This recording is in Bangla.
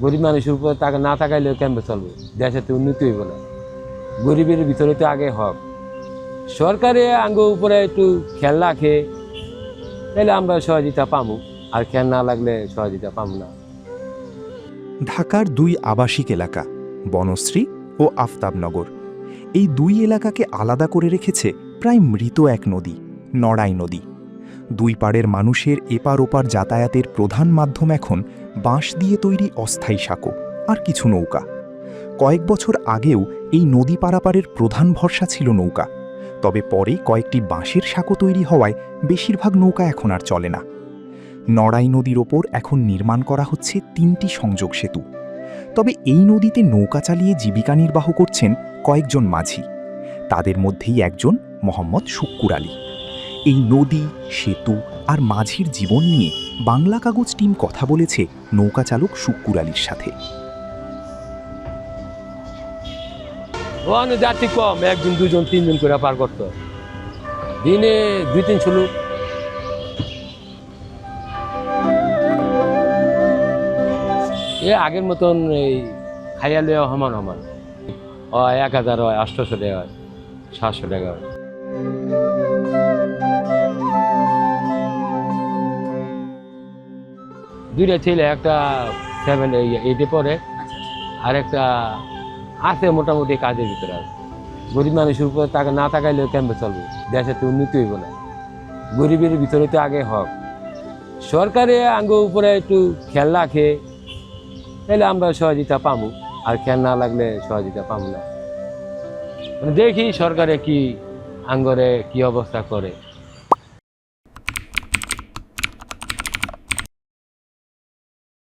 গরিব মানুষের উপরে টাকা না তাকাইলেও কেমবে চলবে, দেশের তো উন্নতি হইব না। গরিবের ভিতরে তো আগে হক, সরকারে আঙ্গ উপরে একটু খেয়াল রাখে, তাহলে আমরা সহযোগিতা পাবো, আর খেয়াল না লাগলে সহযোগিতা পাবো না। ঢাকার দুই আবাসিক এলাকা, বনশ্রী ও আফতাবনগর, এই দুই এলাকাকে আলাদা করে রেখেছে প্রায় মৃত এক নদী, নড়াই নদী। দুই পাড়ের মানুষের এপার ওপার যাতায়াতের প্রধান মাধ্যম এখন বাঁশ দিয়ে তৈরি অস্থায়ী সাঁকো আর কিছু নৌকা। কয়েক বছর আগেও এই নদী পারাপারের প্রধান ভরসা ছিল নৌকা, তবে পরে কয়েকটি বাঁশের সাঁকো তৈরি হওয়ায় বেশিরভাগ নৌকা এখন আর চলে না। নড়াই নদীর ওপর এখন নির্মাণ করা হচ্ছে ৩টি সংযোগ সেতু। তবে এই নদীতে নৌকা চালিয়ে জীবিকা নির্বাহ করছেন কয়েকজন মাঝি। তাদের মধ্যেই একজন মোহাম্মদ শুক্কুর আলী। এই নদী, সেতু আর মাঝির জীবন নিয়ে বাংলা কাগজ টিম কথা বলেছে নৌকা চালক শুক্কুর আলীর সাথে। ওখানে যাত্রী কম, 1 জন 2 জন 3 জন করে পার করতো, দিনে 2-3 লোক। আগের মতন এই খাইয়া লইয়া সমান হয়, 1000 হয়, 800 টাকা হয়, 700 টাকা হয়। দুইটা ছেলে, একটা 7-8-এ পড়ে, আর একটা আছে মোটামুটি কাজের ভিতরে আছে। গরিব মানুষের উপরে টাকা না তাকাইলেও কেমবে চলবে, দেশের তো উন্নতি হইব না। গরিবের ভিতরে তো আগে হক, সরকারে আঙ্গ উপরে একটু খেয়াল রাখে, তাহলে আমরা সহযোগিতা পাবো, আর খেয়াল না লাগলে সহযোগিতা পাবো না। দেখি সরকারে কি আঙ্গরে কি অবস্থা করে।